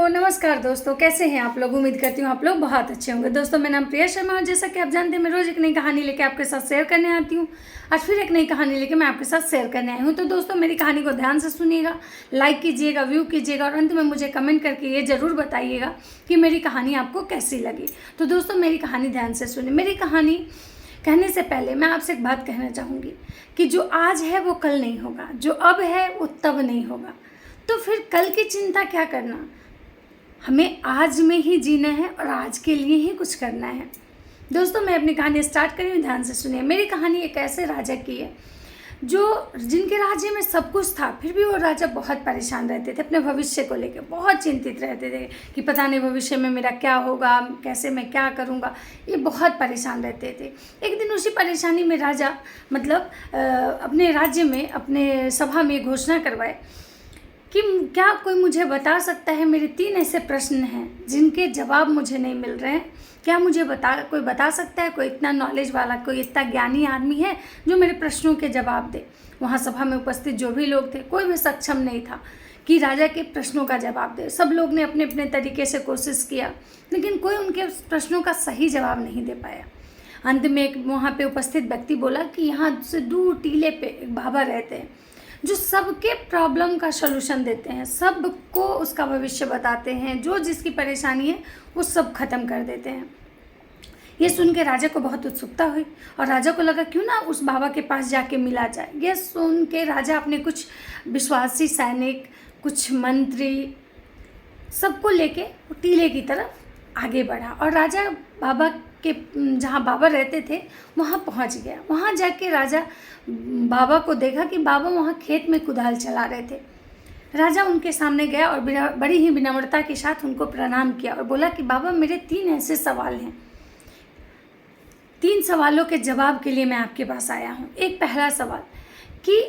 नमस्कार दोस्तों, कैसे हैं आप लोग। उम्मीद करती हूँ आप लोग बहुत अच्छे होंगे। दोस्तों, मेरा नाम प्रिया शर्मा है। जैसा कि आप जानते हैं, मैं रोज़ एक नई कहानी लेके आपके साथ शेयर करने आती हूँ। आज फिर एक नई कहानी लेके मैं आपके साथ शेयर करने आई हूँ। तो दोस्तों, मेरी कहानी को ध्यान से सुनिएगा, लाइक कीजिएगा, व्यू कीजिएगा और अंत में मुझे कमेंट करके ये ज़रूर बताइएगा कि मेरी कहानी आपको कैसी लगी। तो दोस्तों, मेरी कहानी ध्यान से सुनिए। मेरी कहानी कहने से पहले मैं आपसे एक बात कहना चाहूँगी कि जो आज है वो कल नहीं होगा, जो अब है वो तब नहीं होगा। तो फिर कल की चिंता क्या करना, हमें आज में ही जीना है और आज के लिए ही कुछ करना है। दोस्तों, मैं अपनी कहानी स्टार्ट कर रही हूँ, ध्यान से सुनिए। मेरी कहानी एक ऐसे राजा की है जिनके राज्य में सब कुछ था, फिर भी वो राजा बहुत परेशान रहते थे। अपने भविष्य को लेकर बहुत चिंतित रहते थे कि पता नहीं भविष्य में मेरा क्या होगा, कैसे मैं क्या करूँगा। ये बहुत परेशान रहते थे। एक दिन उसी परेशानी में राजा अपने राज्य में, अपने सभा में घोषणा करवाए कि क्या कोई मुझे बता सकता है, मेरे 3 ऐसे प्रश्न हैं जिनके जवाब मुझे नहीं मिल रहे हैं। क्या मुझे कोई बता सकता है, कोई इतना नॉलेज वाला, कोई इतना ज्ञानी आदमी है जो मेरे प्रश्नों के जवाब दे। वहाँ सभा में उपस्थित जो भी लोग थे, कोई भी सक्षम नहीं था कि राजा के प्रश्नों का जवाब दे। सब लोग ने अपने अपने तरीके से कोशिश किया, लेकिन कोई उनके प्रश्नों का सही जवाब नहीं दे पाया। अंत में एक वहाँ पे उपस्थित व्यक्ति बोला कि यहाँ से दूर टीले पे एक बाबा रहते हैं जो सबके प्रॉब्लम का सलूशन देते हैं, सबको उसका भविष्य बताते हैं, जो जिसकी परेशानी है वो सब खत्म कर देते हैं। ये सुन के राजा को बहुत उत्सुकता हुई और राजा को लगा क्यों ना उस बाबा के पास जाके मिला जाए। ये सुन के राजा अपने कुछ विश्वासी सैनिक, कुछ मंत्री, सबको लेके टीले की तरफ आगे बढ़ा और राजा बाबा के जहाँ बाबा रहते थे वहाँ पहुँच गया। वहाँ जाके राजा बाबा को देखा कि बाबा वहाँ खेत में कुदाल चला रहे थे। राजा उनके सामने गया और बड़ी ही विनम्रता के साथ उनको प्रणाम किया और बोला कि बाबा, मेरे 3 ऐसे सवाल हैं। 3 सवालों के जवाब के लिए मैं आपके पास आया हूँ। एक पहला सवाल कि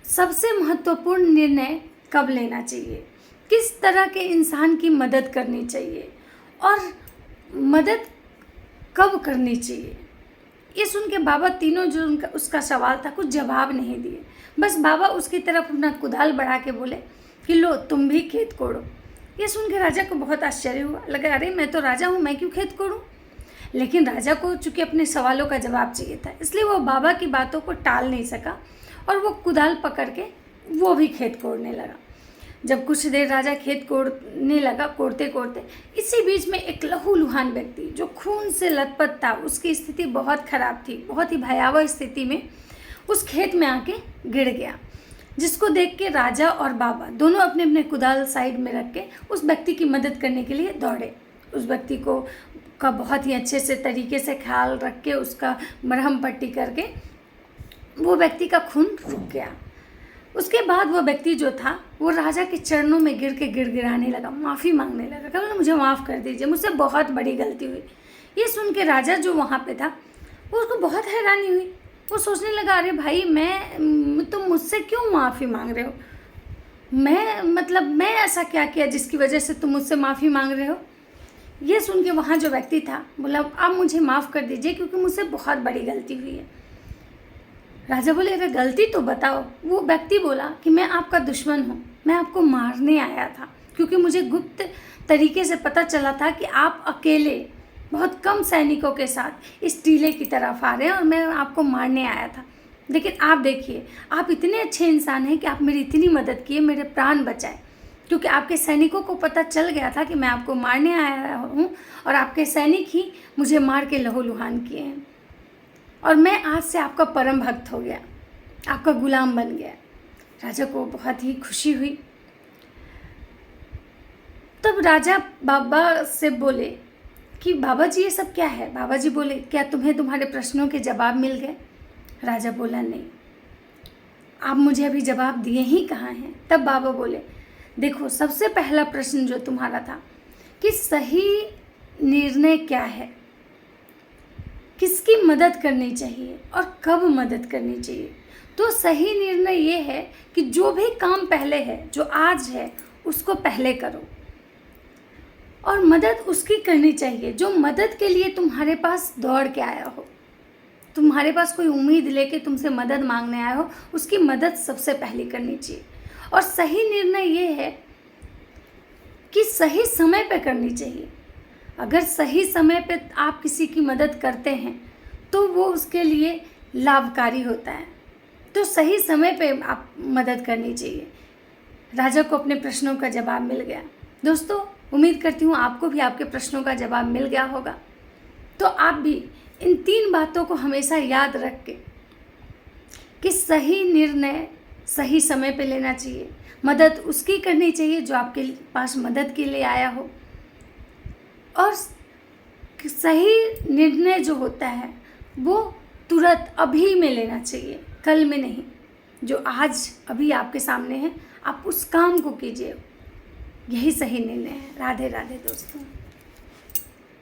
सबसे महत्वपूर्ण निर्णय कब लेना चाहिए, किस तरह के इंसान की मदद करनी चाहिए और मदद कब करनी चाहिए। ये सुन के बाबा तीनों जो उसका सवाल था कुछ जवाब नहीं दिए। बस बाबा उसकी तरफ अपना कुदाल बढ़ा के बोले कि लो तुम भी खेत कोड़ो। ये सुन के राजा को बहुत आश्चर्य हुआ। लगा अरे मैं तो राजा हूँ, मैं क्यों खेत कोड़ूँ। लेकिन राजा को चूँकि अपने सवालों का जवाब चाहिए था, इसलिए वो बाबा की बातों को टाल नहीं सका और वो कुदाल पकड़ के वो भी खेत कोड़ने लगा। जब कुछ देर राजा खेत कोड़ने लगा, कोड़ते कोड़ते इसी बीच में एक लहूलुहान व्यक्ति जो खून से लथपथ था, उसकी स्थिति बहुत ख़राब थी, बहुत ही भयावह स्थिति में उस खेत में आके गिर गया। जिसको देख के राजा और बाबा दोनों अपने अपने कुदाल साइड में रख के उस व्यक्ति की मदद करने के लिए दौड़े। उस व्यक्ति का बहुत ही अच्छे से तरीके से ख्याल रख के उसका मरहम पट्टी करके वो व्यक्ति का खून रुक गया। उसके बाद वो व्यक्ति जो था वो राजा के चरणों में गिर के गिड़गिड़ाने लगा, माफ़ी मांगने लगा, कहना मुझे माफ़ कर दीजिए, मुझसे बहुत बड़ी गलती हुई। ये सुन के राजा जो वहाँ पे था उसको बहुत हैरानी हुई। वो सोचने लगा अरे भाई, तुम मुझसे क्यों माफ़ी मांग रहे हो। मैं ऐसा क्या किया जिसकी वजह से तुम मुझसे माफ़ी मांग रहे हो। ये सुन के वहाँ जो व्यक्ति था बोला आप मुझे माफ़ कर दीजिए क्योंकि मुझसे बहुत बड़ी गलती हुई है। राजा बोले अरे गलती तो बताओ। वो व्यक्ति बोला कि मैं आपका दुश्मन हूँ, मैं आपको मारने आया था क्योंकि मुझे गुप्त तरीके से पता चला था कि आप अकेले बहुत कम सैनिकों के साथ इस टीले की तरफ आ रहे हैं और मैं आपको मारने आया था। लेकिन आप देखिए, आप इतने अच्छे इंसान हैं कि आप मेरी इतनी मदद किए, मेरे प्राण बचाए, क्योंकि आपके सैनिकों को पता चल गया था कि मैं आपको मारने आया हूँ और आपके सैनिक ही मुझे मार के लहूलुहान किए हैं और मैं आज से आपका परम भक्त हो गया, आपका गुलाम बन गया। राजा को बहुत ही खुशी हुई। तब राजा बाबा से बोले कि बाबा जी ये सब क्या है। बाबा जी बोले क्या तुम्हें तुम्हारे प्रश्नों के जवाब मिल गए। राजा बोला नहीं, आप मुझे अभी जवाब दिए ही कहाँ हैं। तब बाबा बोले देखो, सबसे पहला प्रश्न जो तुम्हारा था कि सही निर्णय क्या है, किसकी मदद करनी चाहिए और कब मदद करनी चाहिए। तो सही निर्णय ये है कि जो भी काम पहले है, जो आज है, उसको पहले करो और मदद उसकी करनी चाहिए जो मदद के लिए तुम्हारे पास दौड़ के आया हो। तुम्हारे पास कोई उम्मीद लेके तुमसे मदद मांगने आया हो, उसकी मदद सबसे पहले करनी चाहिए। और सही निर्णय ये है कि सही समय पे करनी चाहिए। अगर सही समय पे आप किसी की मदद करते हैं तो वो उसके लिए लाभकारी होता है। तो सही समय पे आप मदद करनी चाहिए। राजा को अपने प्रश्नों का जवाब मिल गया। दोस्तों, उम्मीद करती हूँ आपको भी आपके प्रश्नों का जवाब मिल गया होगा। तो आप भी इन 3 बातों को हमेशा याद रख के कि सही निर्णय सही समय पे लेना चाहिए। मदद उसकी करनी चाहिए जो आपके पास मदद के लिए आया हो, और सही निर्णय जो होता है वो तुरंत अभी में लेना चाहिए, कल में नहीं। जो आज अभी आपके सामने है, आप उस काम को कीजिए, यही सही निर्णय है। राधे राधे दोस्तों।